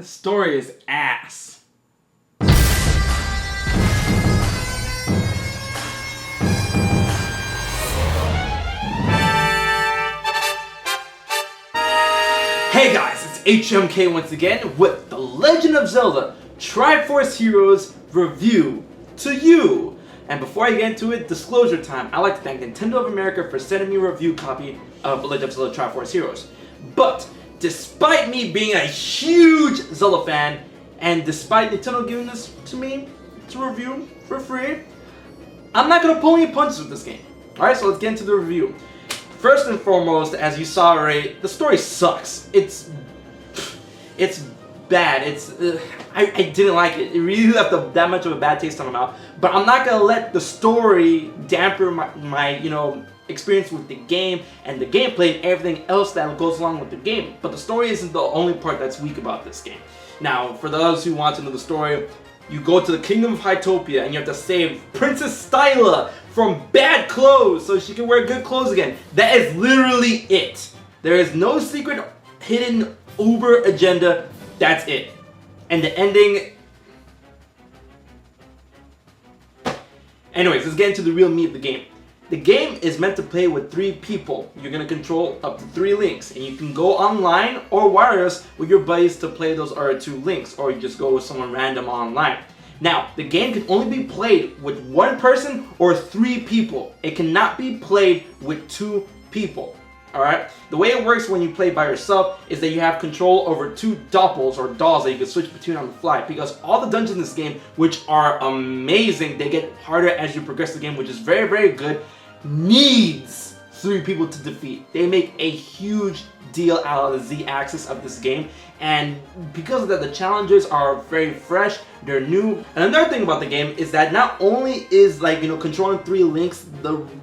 story is ass. Hey guys, it's HMK once again with The Legend of Zelda Triforce Heroes review to you. And before I get into it, disclosure time. I'd like to thank Nintendo of America for sending me a review copy of The Legend of Zelda Triforce Heroes. But despite me being a huge Zelda fan, and despite Nintendo giving this to me to review for free, I'm not gonna pull any punches with this game. Alright, so let's get into the review. First and foremost, as you saw already, the story sucks. It's bad. I didn't like it. It really left that much of a bad taste on my mouth. But I'm not gonna let the story dampen my experience with the game and the gameplay and everything else that goes along with the game. But the story isn't the only part that's weak about this game. Now, for those who want to know the story, you go to the Kingdom of Hytopia and you have to save Princess Styla from bad clothes so she can wear good clothes again. That is literally it. There is no secret hidden uber agenda. That's it. And the ending... Anyways, let's get into the real meat of the game. The game is meant to play with 3 people. You're going to control up to 3 links. And you can go online or wireless with your buddies to play those other 2 links. Or you just go with someone random online. Now, the game can only be played with 1 person or 3 people. It cannot be played with 2 people. Alright? The way it works when you play by yourself is that you have control over 2 doppels or dolls that you can switch between on the fly. Because all the dungeons in this game, which are amazing, they get harder as you progress the game, which is very, very good, needs 3 people to defeat. They make a huge deal out of the Z-axis of this game, and because of that, the challenges are very fresh, they're new. And another thing about the game is that not only is controlling 3 links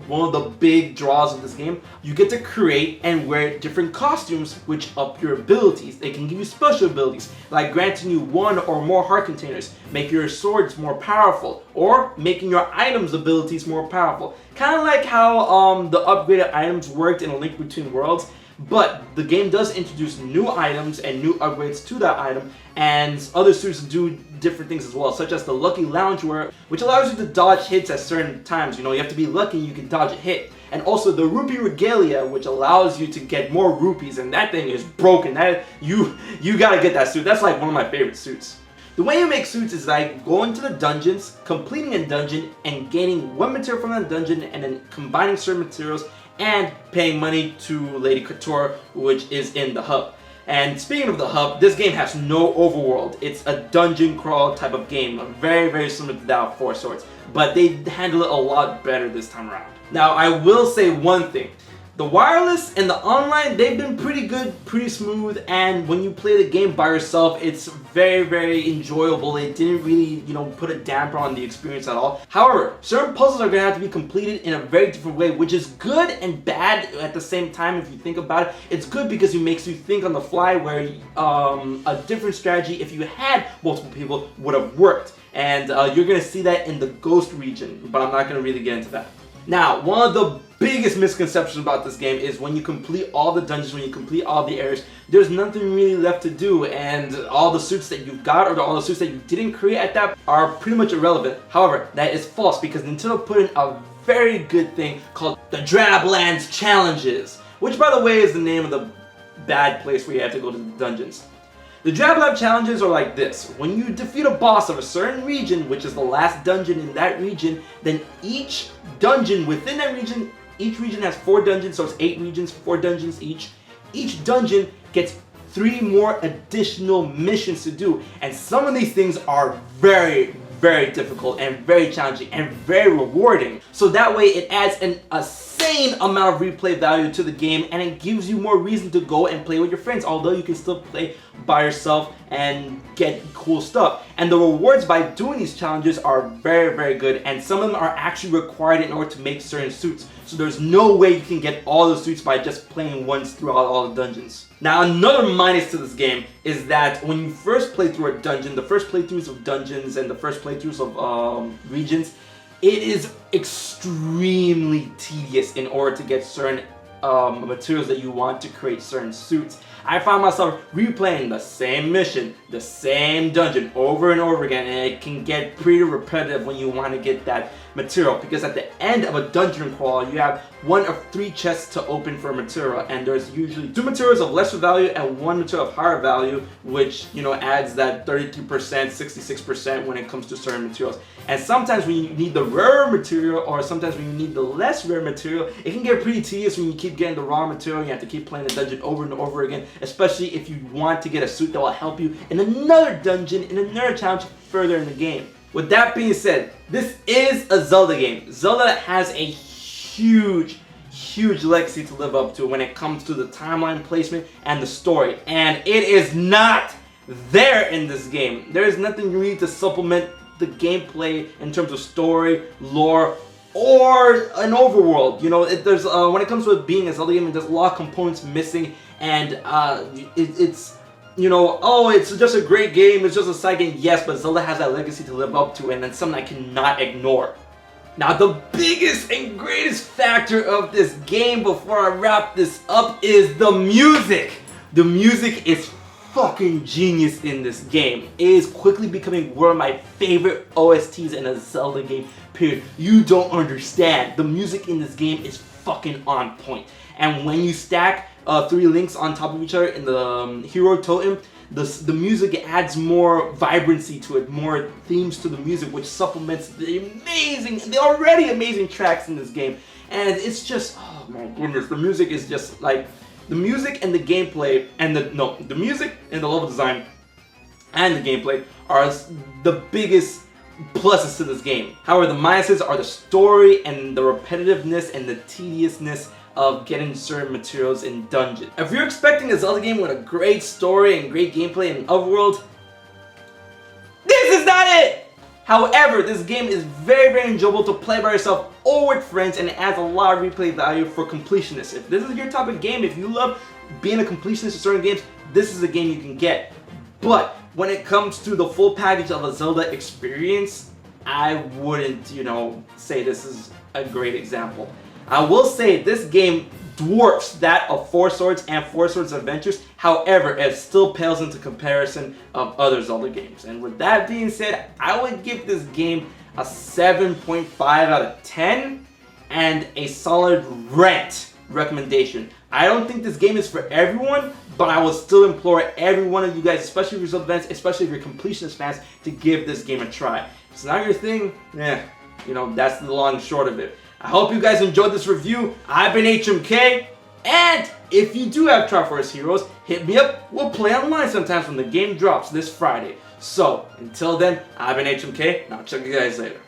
one of the big draws of this game, you get to create and wear different costumes which up your abilities. They can give you special abilities, like granting you 1 or more heart containers, make your swords more powerful, or making your items abilities more powerful. Kind of like how the upgraded items worked in A Link Between Worlds. But the game does introduce new items and new upgrades to that item, and other suits do different things as well, such as the Lucky Loungewear, which allows you to dodge hits at certain times. You have to be lucky you can dodge a hit. And also the Rupee Regalia, which allows you to get more rupees, and that thing is broken. That you gotta get that suit. That's like one of my favorite suits. The way you make suits is like going to the dungeons, completing a dungeon, and gaining 1 material from that dungeon, and then combining certain materials and paying money to Lady Couture, which is in the hub. And speaking of the hub, this game has no overworld. It's a dungeon crawl type of game, very, very similar to that of Four Swords, but they handle it a lot better this time around. Now, I will say one thing. The wireless and the online, they've been pretty good, pretty smooth, and when you play the game by yourself, it's very, very enjoyable. It didn't really, put a damper on the experience at all. However, certain puzzles are going to have to be completed in a very different way, which is good and bad at the same time if you think about it. It's good because it makes you think on the fly, where a different strategy, if you had multiple people, would have worked. And you're going to see that in the Ghost region, but I'm not going to really get into that. Now, one of the biggest misconceptions about this game is when you complete all the dungeons, when you complete all the areas, there's nothing really left to do, and all the suits that you've got or all the suits that you didn't create at that are pretty much irrelevant. However, that is false because Nintendo put in a very good thing called the Drablands Challenges, which by the way is the name of the bad place where you have to go to the dungeons. The Drablands Challenges are like this. When you defeat a boss of a certain region, which is the last dungeon in that region, then each dungeon within that region, each region has 4 dungeons, so it's 8 regions, 4 dungeons each. Each dungeon gets 3 more additional missions to do, and some of these things are very, very difficult and very challenging and very rewarding. So that way it adds an insane amount of replay value to the game, and it gives you more reason to go and play with your friends, although you can still play by yourself and get cool stuff. And the rewards by doing these challenges are very, very good, and some of them are actually required in order to make certain suits. So there's no way you can get all the suits by just playing once throughout all the dungeons. Now, another minus to this game is that when you first play through a dungeon, the first playthroughs of dungeons and the first playthroughs of regions, it is extremely tedious in order to get certain materials that you want to create certain suits. I found myself replaying the same mission, the same dungeon over and over again, and it can get pretty repetitive when you want to get that material, because at the end of a dungeon crawl you have 1 of 3 chests to open for material, and there's usually 2 materials of lesser value and 1 material of higher value, which adds that 32%, 66% when it comes to certain materials. And sometimes when you need the rare material, or sometimes when you need the less rare material, it can get pretty tedious when you keep getting the raw material. You have to keep playing the dungeon over and over again, especially if you want to get a suit that will help you in another dungeon, in another challenge further in the game. With that being said, this is a Zelda game. Zelda has a huge legacy to live up to when it comes to the timeline placement and the story, and it is not there in this game. There is nothing really to supplement the gameplay in terms of story, lore, or an overworld. There's when it comes to it being a Zelda game, there's a lot of components missing, and it's it's just a great game, it's just a side game, yes, but Zelda has that legacy to live up to, and that's something I cannot ignore. Now, the biggest and greatest factor of this game, before I wrap this up, is the music. The music is fucking genius in this game. It is quickly becoming one of my favorite OSTs in a Zelda game, period. You don't understand. The music in this game is fucking on point. And when you stack 3 links on top of each other in the hero totem, the music adds more vibrancy to it, more themes to the music, which supplements the already amazing tracks in this game. And it's just, oh my goodness, the music is just like, the music and the gameplay, and the music and the level design and the gameplay are the biggest pluses to this game. However, the minuses are the story and the repetitiveness and the tediousness of getting certain materials in dungeons. If you're expecting a Zelda game with a great story and great gameplay and overworld, this is not it! However, this game is very enjoyable to play by yourself or with friends, and it adds a lot of replay value for completionists. If this is your type of game, if you love being a completionist in certain games, this is a game you can get. But when it comes to the full package of a Zelda experience, I wouldn't, say this is a great example. I will say this game dwarfs that of Four Swords and Four Swords Adventures. However, it still pales into comparison of other Zelda games. And with that being said, I would give this game a 7.5 out of 10 and a solid rent recommendation. I don't think this game is for everyone, but I will still implore every one of you guys, especially if you're Zelda fans, especially if you're completionist fans, to give this game a try. If it's not your thing, that's the long and short of it. I hope you guys enjoyed this review. I've been HMK, and if you do have Triforce Heroes, hit me up. We'll play online sometimes when the game drops this Friday. So, until then, I've been HMK, and I'll check you guys later.